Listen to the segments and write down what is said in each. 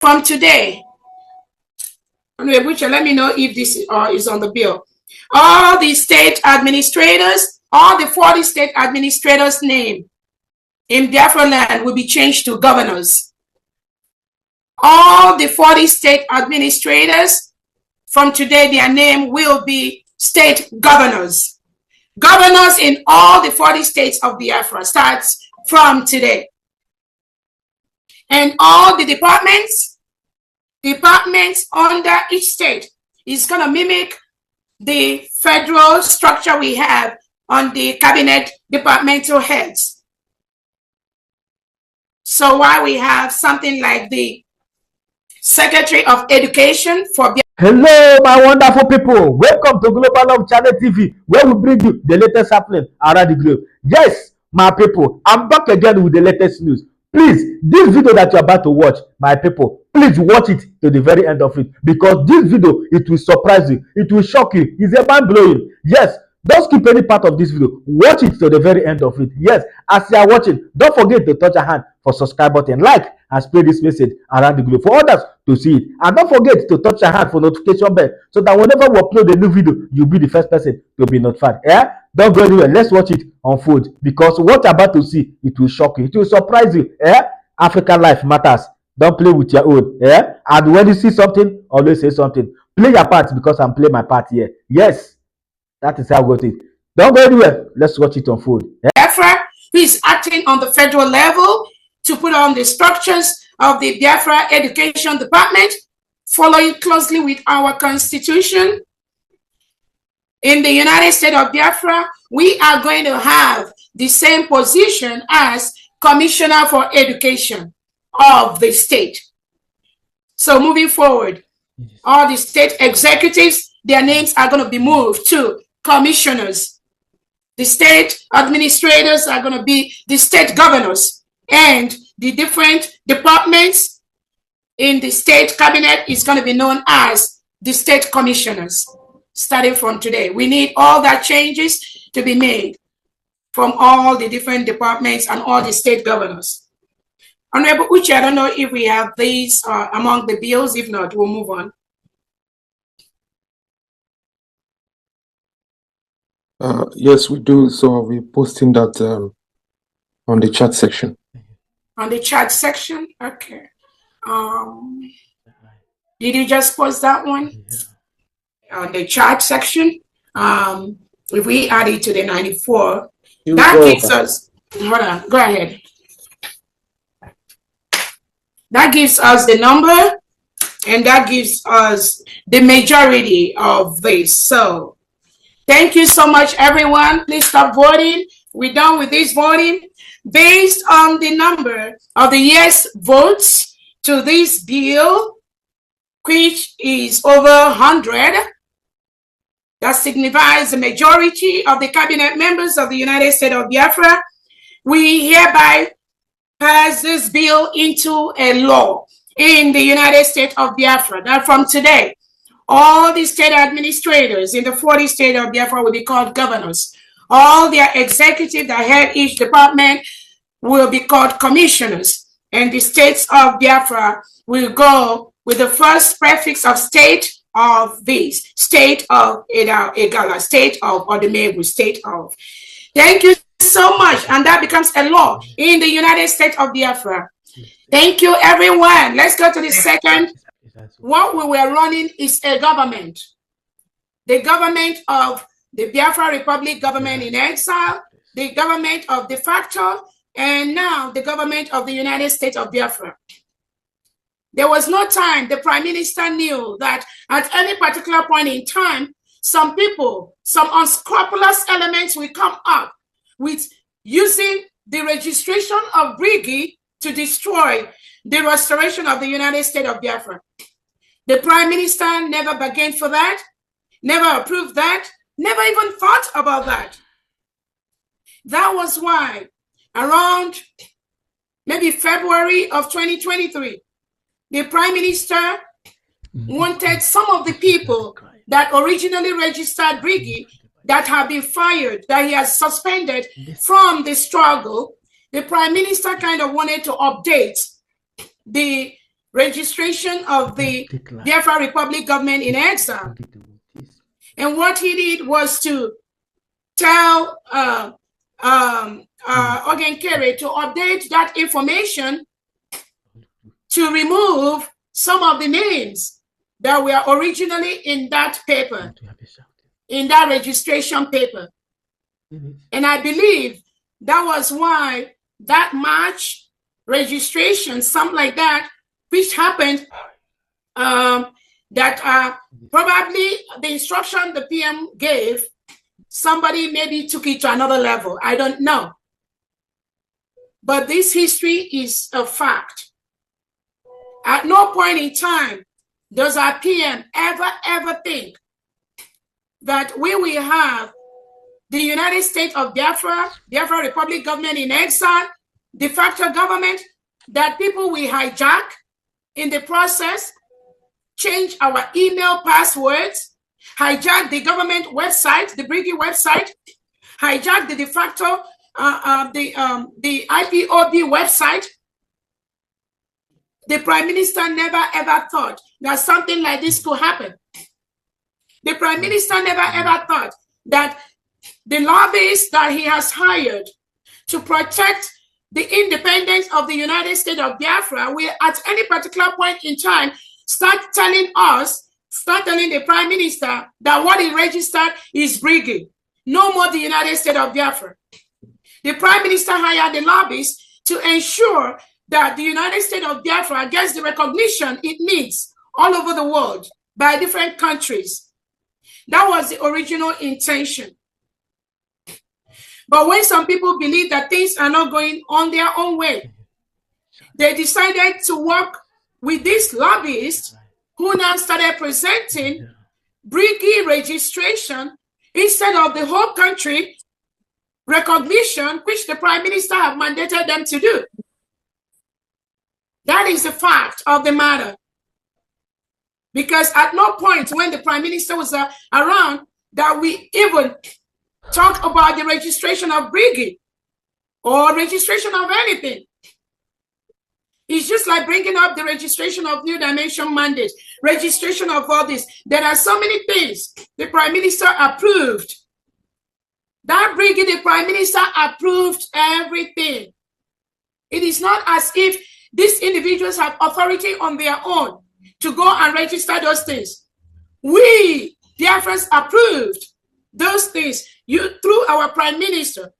from today, let me know if this is on the bill. All the state administrators, all the 40 state administrators' name in Biafra land will be changed to governors. All the 40 state administrators, from today, their name will be state governors. Governors in all the 40 states of Biafra starts from today. And all the departments under each state is going to mimic the federal structure we have on the cabinet departmental heads. So while we have something like the Secretary of Education for Biafra. Hello, my wonderful people. Welcome to Global Love Channel TV, where we bring you the latest happening around the globe. Yes, my people, I'm back again with the latest news. Please, this video that you're about to watch, my people, please watch it to the very end of it, because this video, it will surprise you, it will shock you, it's a mind-blowing. Yes, don't skip any part of this video, watch it to the very end of it. Yes, as you are watching, don't forget to touch a hand for subscribe button, like and spread this message around the globe for others to see it. And don't forget to touch a hand for notification bell, so that whenever we upload a new video, you'll be the first person to be notified. Yeah, don't go anywhere. Let's watch it unfold, because what you're about to see, it will shock you, it will surprise you. Yeah, African life matters. Don't play with your own. Yeah, and when you see something, always say something. Play your part, because I'm playing my part here. Yes, that is how we got it. Don't go anywhere. Let's watch it unfold. Yeah? Biafra, who is acting on the federal level to put on the structures of the Biafra Education Department, following closely with our Constitution. In the United States of Biafra, we are going to have the same position as Commissioner for Education of the state. So moving forward, all the state executives, their names are going to be moved to commissioners. The state administrators are going to be the state governors, and the different departments in the state cabinet is going to be known as the state commissioners. Starting from today, we need all that changes to be made from all the different departments and all the state governors. Honorable Uche, I don't know if we have these among the bills. If not, we'll move on. Yes, we do. So we're posting that on the chat section. On the chat section? Okay. Did you just post that one? On the chat section? If we add it to the 94, that gives us, hold on, go ahead. That gives us the number, and that gives us the majority of this. So thank you so much, everyone. Please stop voting. We're done with this voting. Based on the number of the yes votes to this bill, which is over 100, that signifies the majority of the cabinet members of the United States of Biafra, we hereby pass this bill into a law in the United States of Biafra. That from today, all the state administrators in the 40 states of Biafra will be called governors. All their executives that head each department will be called commissioners. And the states of Biafra will go with the first prefix of state of this, state of Egala, state of Odumewu, state of. Thank you so much. And that becomes a law in the United States of Biafra. Thank you, everyone. Let's go to the second. What we were running is a government. The government of the Biafra Republic, government in exile, the government of de facto, and now the government of the United States of Biafra. There was no time the Prime Minister knew that at any particular point in time, some people, some unscrupulous elements will come up with using the registration of Brigi to destroy the restoration of the United States of Biafra. The Prime Minister never bargained for that, never approved that, never even thought about that. That was why around maybe February of 2023, the Prime Minister wanted some of the people that originally registered Brigi that have been fired, that he has suspended from the struggle. The Prime Minister kind of wanted to update the registration of the Biafra Republic government in exile. And what he did was to tell Ogenkere to update that information to remove some of the names that were originally in that paper, in that registration paper. And I believe that was why that March registration, something like that, which happened, that probably the instruction the PM gave, somebody maybe took it to another level. I don't know. But this history is a fact. At no point in time does our PM ever think that we will have the United States of Biafra, Biafra Republic government in exile, de facto government, that people will hijack in the process, change our email passwords, hijack the government website, the Briggy website, hijack the de facto, the IPOB website. The Prime Minister never ever thought that something like this could happen. The Prime Minister never ever thought that the lobbyists that he has hired to protect the independence of the United States of Biafra will at any particular point in time start telling the Prime Minister that what he registered is Briggy. No more the United States of Biafra. The Prime Minister hired the lobbyists to ensure that the United States of Biafra gets the recognition it needs all over the world by different countries. That was the original intention. But when some people believe that things are not going on their own way, they decided to work with these lobbyists who now started presenting Briggy registration instead of the whole country recognition, which the Prime Minister have mandated them to do. That is the fact of the matter. Because at no point when the Prime Minister was around that we even talk about the registration of Briggy or registration of anything. It's just like bringing up the registration of New Dimension mandate, registration of all this. There are so many things the Prime Minister approved. That Briggy, the Prime Minister approved everything. It is not as if these individuals have authority on their own to go and register those things. We, Biafrans, approved those things through our Prime Minister,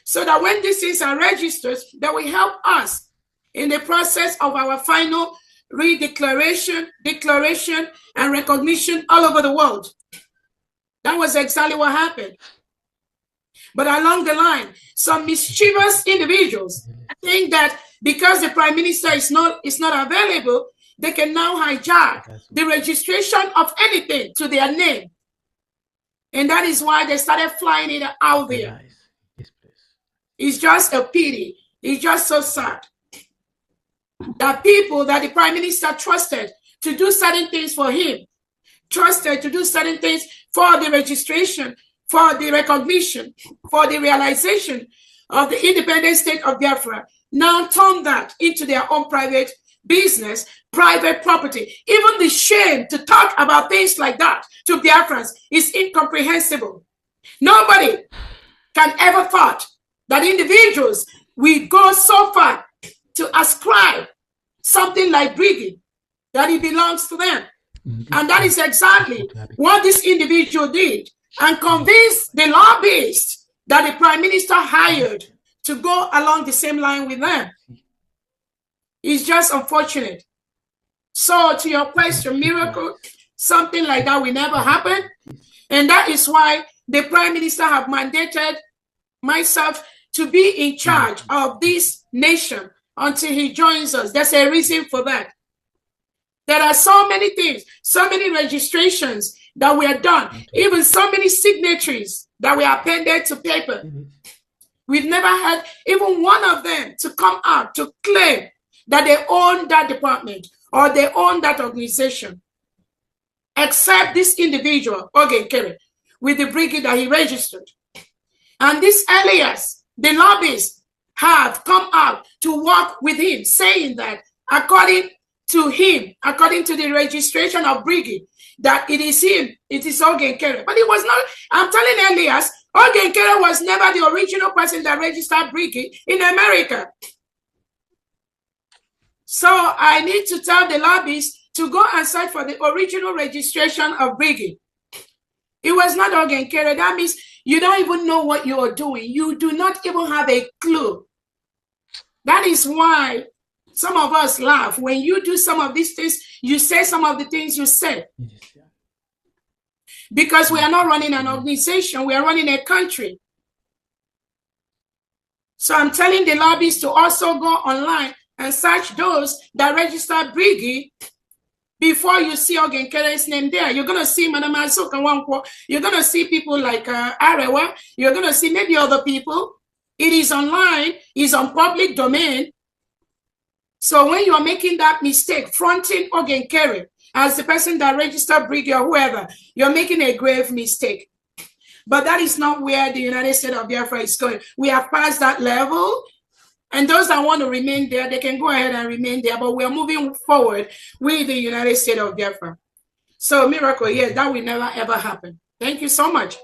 so that when these things are registered, that will help us in the process of our final redeclaration, declaration, and recognition all over the world. That was exactly what happened. But along the line, some mischievous individuals think that because the Prime Minister is not available, they can now hijack the registration of anything to their name. And that is why they started flying it out there. It's just a pity. It's just so sad that people that the Prime Minister trusted to do certain things for him, trusted to do certain things for the registration, for the recognition, for the realization of the independent state of Biafra, now turn that into their own private business, private property. Even the shame to talk about things like that to Biafrans is incomprehensible. Nobody can ever thought that individuals will go so far to ascribe something like Briggy, that it belongs to them. And that is exactly what this individual did, and convinced the lobbyists that the Prime Minister hired to go along the same line with them. It's just unfortunate. So to your question, miracle, something like that will never happen. And that is why the Prime Minister have mandated myself to be in charge of this nation until he joins us. There's a reason for that. There are so many things, so many registrations that were done, even so many signatories that were appended to paper. We've never had even one of them to come out to claim that they own that department or they own that organization, except this individual, Ogenkere, with the brigade that he registered. And this alias, the lobbyists have come out to work with him, saying that according to him, according to the registration of Briggy, that it is him, it is Ogenkere. But it was not, I'm telling Elias, Ogenkere was never the original person that registered Briggy in America. So I need to tell the lobbyists to go and search for the original registration of Briggy. It was not Ogenkere. That means you don't even know what you are doing. You do not even have a clue. That is why some of us laugh. When you do some of these things, you say some of the things you said. Because we are not running an organization, we are running a country. So I'm telling the lobbyists to also go online and search those that registered Briggy before you see Ogenkere's name there. You're going to see Madam Azuka Wankwo. You're going to see people like Arewa. You're going to see maybe other people. It is online. It's on public domain. So when you're making that mistake, fronting Ogenkere as the person that registered Briggy or whoever, you're making a grave mistake. But that is not where the United States of Biafra is going. We have passed that level. And those that want to remain there, they can go ahead and remain there. But we are moving forward with the United States of Biafra. So, miracle, yes, that will never, ever happen. Thank you so much.